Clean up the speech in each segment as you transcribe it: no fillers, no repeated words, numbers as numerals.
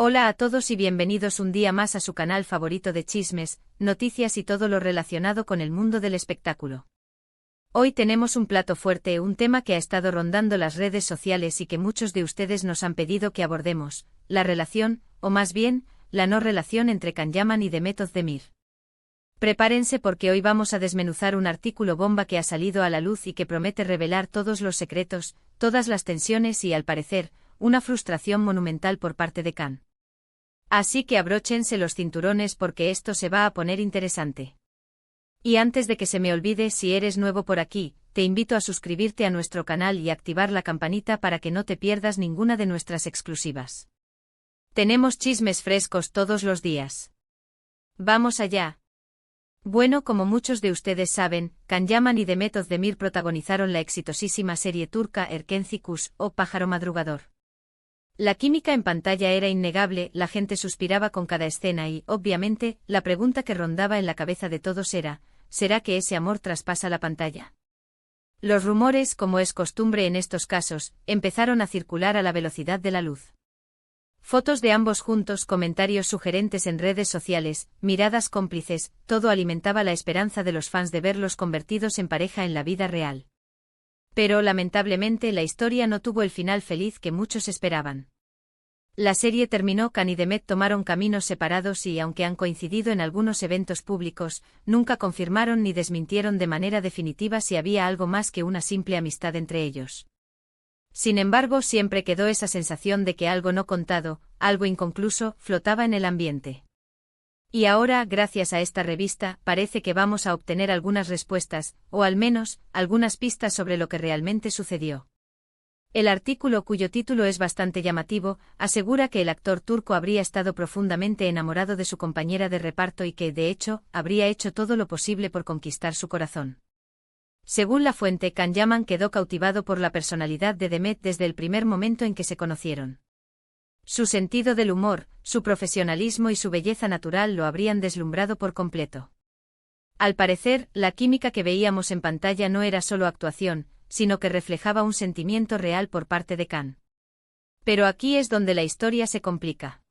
Hola a todos y bienvenidos un día más a su canal favorito de chismes, noticias y todo lo relacionado con el mundo del espectáculo. Hoy tenemos un plato fuerte, un tema que ha estado rondando las redes sociales y que muchos de ustedes nos han pedido que abordemos, la relación, o más bien, la no relación entre Can Yaman y Demet Özdemir. Prepárense porque hoy vamos a desmenuzar un artículo bomba que ha salido a la luz y que promete revelar todos los secretos, todas las tensiones y, al parecer, una frustración monumental por parte de Can. Así que abróchense los cinturones porque esto se va a poner interesante. Y antes de que se me olvide, si eres nuevo por aquí, te invito a suscribirte a nuestro canal y activar la campanita para que no te pierdas ninguna de nuestras exclusivas. Tenemos chismes frescos todos los días. ¡Vamos allá! Bueno, como muchos de ustedes saben, Can Yaman y Demet Özdemir protagonizaron la exitosísima serie turca Erkenci Kuş o Pájaro Madrugador. La química en pantalla era innegable, la gente suspiraba con cada escena y, obviamente, la pregunta que rondaba en la cabeza de todos era, ¿será que ese amor traspasa la pantalla? Los rumores, como es costumbre en estos casos, empezaron a circular a la velocidad de la luz. Fotos de ambos juntos, comentarios sugerentes en redes sociales, miradas cómplices, todo alimentaba la esperanza de los fans de verlos convertidos en pareja en la vida real. Pero lamentablemente la historia no tuvo el final feliz que muchos esperaban. La serie terminó, Can y Demet tomaron caminos separados y, aunque han coincidido en algunos eventos públicos, nunca confirmaron ni desmintieron de manera definitiva si había algo más que una simple amistad entre ellos. Sin embargo, siempre quedó esa sensación de que algo no contado, algo inconcluso, flotaba en el ambiente. Y ahora, gracias a esta revista, parece que vamos a obtener algunas respuestas, o al menos, algunas pistas sobre lo que realmente sucedió. El artículo, cuyo título es bastante llamativo, asegura que el actor turco habría estado profundamente enamorado de su compañera de reparto y que, de hecho, habría hecho todo lo posible por conquistar su corazón. Según la fuente, Can Yaman quedó cautivado por la personalidad de Demet desde el primer momento en que se conocieron. Su sentido del humor, su profesionalismo y su belleza natural lo habrían deslumbrado por completo. Al parecer, la química que veíamos en pantalla no era solo actuación, sino que reflejaba un sentimiento real por parte de Can. Pero aquí es donde la historia se complica.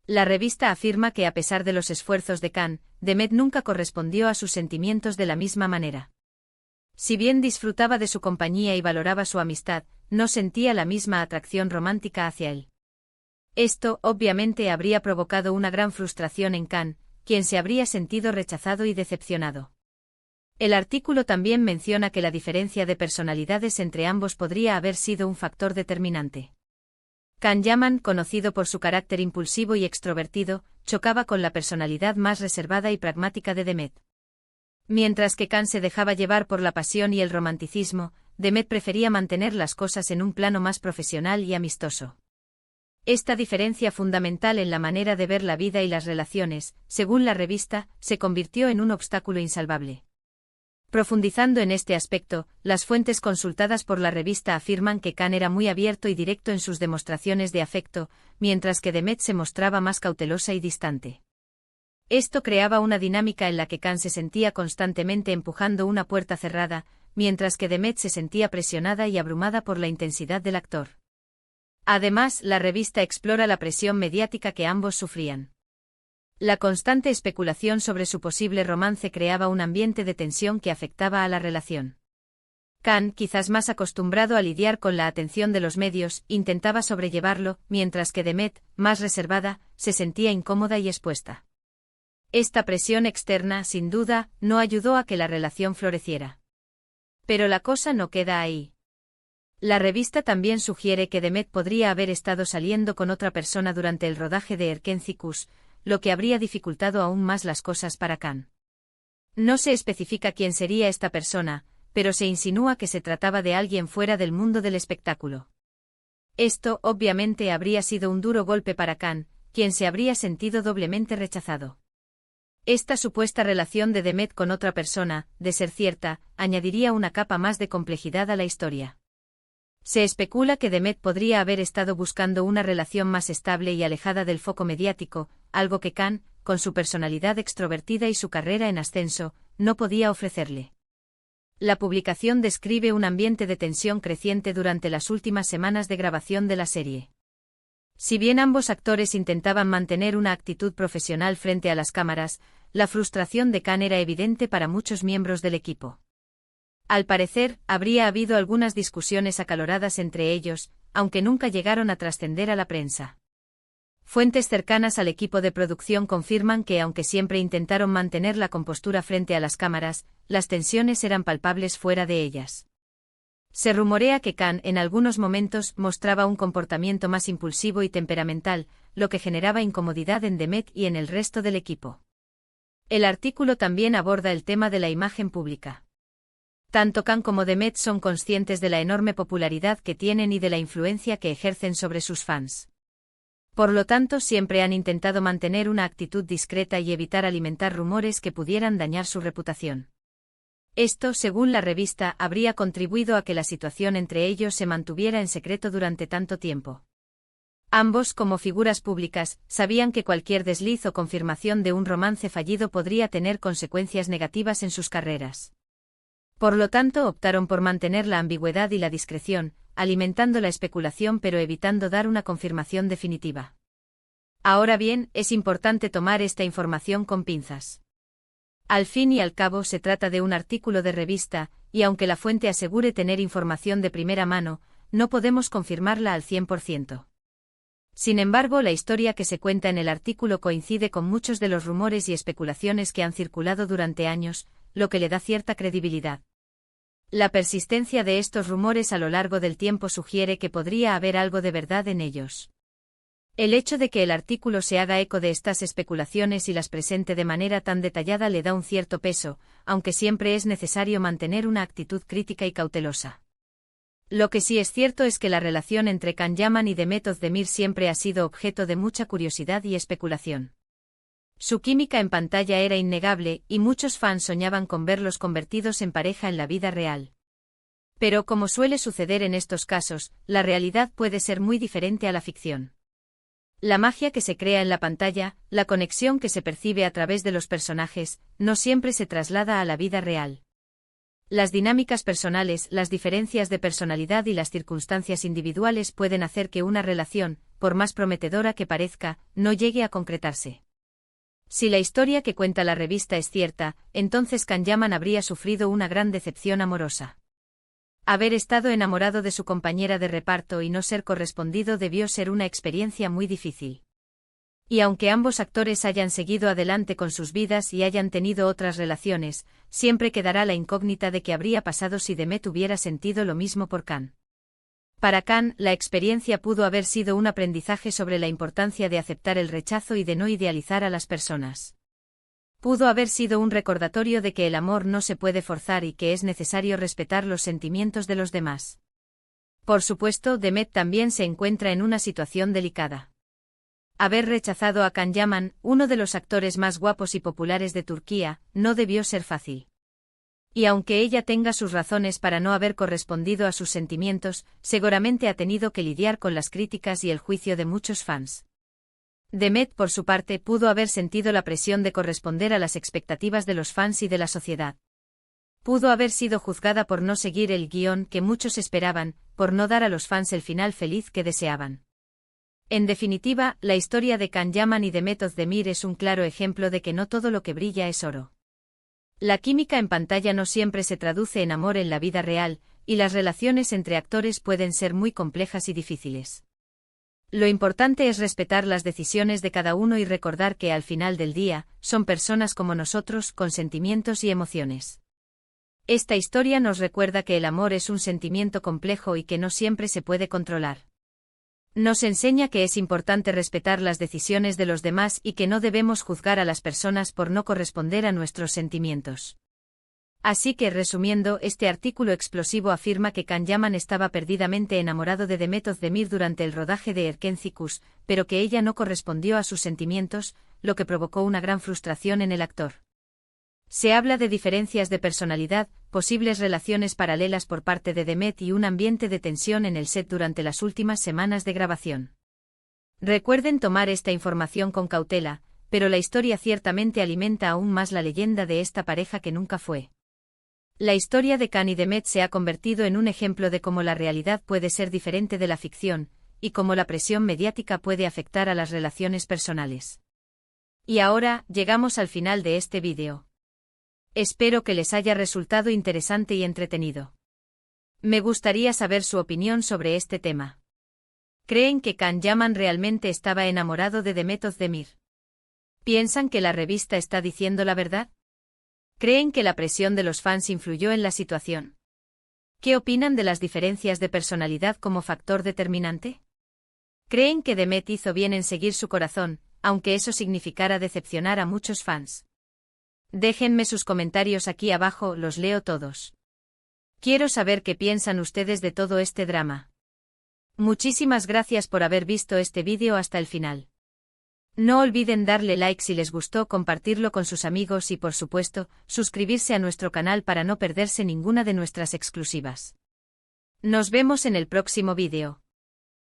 La revista afirma que a pesar de los esfuerzos de Can, Demet nunca correspondió a sus sentimientos de la misma manera. Si bien disfrutaba de su compañía y valoraba su amistad, no sentía la misma atracción romántica hacia él. Esto, obviamente, habría provocado una gran frustración en Can, quien se habría sentido rechazado y decepcionado. El artículo también menciona que la diferencia de personalidades entre ambos podría haber sido un factor determinante. Can Yaman, conocido por su carácter impulsivo y extrovertido, chocaba con la personalidad más reservada y pragmática de Demet. Mientras que Can se dejaba llevar por la pasión y el romanticismo, Demet prefería mantener las cosas en un plano más profesional y amistoso. Esta diferencia fundamental en la manera de ver la vida y las relaciones, según la revista, se convirtió en un obstáculo insalvable. Profundizando en este aspecto, las fuentes consultadas por la revista afirman que Can era muy abierto y directo en sus demostraciones de afecto, mientras que Demet se mostraba más cautelosa y distante. Esto creaba una dinámica en la que Can se sentía constantemente empujando una puerta cerrada, mientras que Demet se sentía presionada y abrumada por la intensidad del actor. Además, la revista explora la presión mediática que ambos sufrían. La constante especulación sobre su posible romance creaba un ambiente de tensión que afectaba a la relación. Can, quizás más acostumbrado a lidiar con la atención de los medios, intentaba sobrellevarlo, mientras que Demet, más reservada, se sentía incómoda y expuesta. Esta presión externa, sin duda, no ayudó a que la relación floreciera. Pero la cosa no queda ahí. La revista también sugiere que Demet podría haber estado saliendo con otra persona durante el rodaje de Erkenci Kuş, lo que habría dificultado aún más las cosas para Can. No se especifica quién sería esta persona, pero se insinúa que se trataba de alguien fuera del mundo del espectáculo. Esto, obviamente, habría sido un duro golpe para Can, quien se habría sentido doblemente rechazado. Esta supuesta relación de Demet con otra persona, de ser cierta, añadiría una capa más de complejidad a la historia. Se especula que Demet podría haber estado buscando una relación más estable y alejada del foco mediático, algo que Can, con su personalidad extrovertida y su carrera en ascenso, no podía ofrecerle. La publicación describe un ambiente de tensión creciente durante las últimas semanas de grabación de la serie. Si bien ambos actores intentaban mantener una actitud profesional frente a las cámaras, la frustración de Khan era evidente para muchos miembros del equipo. Al parecer, habría habido algunas discusiones acaloradas entre ellos, aunque nunca llegaron a trascender a la prensa. Fuentes cercanas al equipo de producción confirman que aunque siempre intentaron mantener la compostura frente a las cámaras, las tensiones eran palpables fuera de ellas. Se rumorea que Khan en algunos momentos mostraba un comportamiento más impulsivo y temperamental, lo que generaba incomodidad en Demet y en el resto del equipo. El artículo también aborda el tema de la imagen pública. Tanto Khan como Demet son conscientes de la enorme popularidad que tienen y de la influencia que ejercen sobre sus fans. Por lo tanto, siempre han intentado mantener una actitud discreta y evitar alimentar rumores que pudieran dañar su reputación. Esto, según la revista, habría contribuido a que la situación entre ellos se mantuviera en secreto durante tanto tiempo. Ambos, como figuras públicas, sabían que cualquier desliz o confirmación de un romance fallido podría tener consecuencias negativas en sus carreras. Por lo tanto, optaron por mantener la ambigüedad y la discreción, alimentando la especulación pero evitando dar una confirmación definitiva. Ahora bien, es importante tomar esta información con pinzas. Al fin y al cabo se trata de un artículo de revista, y aunque la fuente asegure tener información de primera mano, no podemos confirmarla al 100%. Sin embargo, la historia que se cuenta en el artículo coincide con muchos de los rumores y especulaciones que han circulado durante años, lo que le da cierta credibilidad. La persistencia de estos rumores a lo largo del tiempo sugiere que podría haber algo de verdad en ellos. El hecho de que el artículo se haga eco de estas especulaciones y las presente de manera tan detallada le da un cierto peso, aunque siempre es necesario mantener una actitud crítica y cautelosa. Lo que sí es cierto es que la relación entre Can Yaman y Demet Özdemir siempre ha sido objeto de mucha curiosidad y especulación. Su química en pantalla era innegable, y muchos fans soñaban con verlos convertidos en pareja en la vida real. Pero como suele suceder en estos casos, la realidad puede ser muy diferente a la ficción. La magia que se crea en la pantalla, la conexión que se percibe a través de los personajes, no siempre se traslada a la vida real. Las dinámicas personales, las diferencias de personalidad y las circunstancias individuales pueden hacer que una relación, por más prometedora que parezca, no llegue a concretarse. Si la historia que cuenta la revista es cierta, entonces Can Yaman habría sufrido una gran decepción amorosa. Haber estado enamorado de su compañera de reparto y no ser correspondido debió ser una experiencia muy difícil. Y aunque ambos actores hayan seguido adelante con sus vidas y hayan tenido otras relaciones, siempre quedará la incógnita de qué habría pasado si Demet hubiera sentido lo mismo por Can. Para Can, la experiencia pudo haber sido un aprendizaje sobre la importancia de aceptar el rechazo y de no idealizar a las personas. Pudo haber sido un recordatorio de que el amor no se puede forzar y que es necesario respetar los sentimientos de los demás. Por supuesto, Demet también se encuentra en una situación delicada. Haber rechazado a Can Yaman, uno de los actores más guapos y populares de Turquía, no debió ser fácil. Y aunque ella tenga sus razones para no haber correspondido a sus sentimientos, seguramente ha tenido que lidiar con las críticas y el juicio de muchos fans. Demet, por su parte, pudo haber sentido la presión de corresponder a las expectativas de los fans y de la sociedad. Pudo haber sido juzgada por no seguir el guión que muchos esperaban, por no dar a los fans el final feliz que deseaban. En definitiva, la historia de Can Yaman y Demet Özdemir es un claro ejemplo de que no todo lo que brilla es oro. La química en pantalla no siempre se traduce en amor en la vida real, y las relaciones entre actores pueden ser muy complejas y difíciles. Lo importante es respetar las decisiones de cada uno y recordar que al final del día, son personas como nosotros, con sentimientos y emociones. Esta historia nos recuerda que el amor es un sentimiento complejo y que no siempre se puede controlar. Nos enseña que es importante respetar las decisiones de los demás y que no debemos juzgar a las personas por no corresponder a nuestros sentimientos. Así que, resumiendo, este artículo explosivo afirma que Can Yaman estaba perdidamente enamorado de Demet Özdemir durante el rodaje de Erkenci, pero que ella no correspondió a sus sentimientos, lo que provocó una gran frustración en el actor. Se habla de diferencias de personalidad, posibles relaciones paralelas por parte de Demet y un ambiente de tensión en el set durante las últimas semanas de grabación. Recuerden tomar esta información con cautela, pero la historia ciertamente alimenta aún más la leyenda de esta pareja que nunca fue. La historia de Can y Demet se ha convertido en un ejemplo de cómo la realidad puede ser diferente de la ficción, y cómo la presión mediática puede afectar a las relaciones personales. Y ahora, llegamos al final de este vídeo. Espero que les haya resultado interesante y entretenido. Me gustaría saber su opinión sobre este tema. ¿Creen que Can Yaman realmente estaba enamorado de Demet Özdemir? ¿Piensan que la revista está diciendo la verdad? ¿Creen que la presión de los fans influyó en la situación? ¿Qué opinan de las diferencias de personalidad como factor determinante? ¿Creen que Demet hizo bien en seguir su corazón, aunque eso significara decepcionar a muchos fans? Déjenme sus comentarios aquí abajo, los leo todos. Quiero saber qué piensan ustedes de todo este drama. Muchísimas gracias por haber visto este vídeo hasta el final. No olviden darle like si les gustó, compartirlo con sus amigos y por supuesto, suscribirse a nuestro canal para no perderse ninguna de nuestras exclusivas. Nos vemos en el próximo vídeo.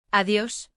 Adiós.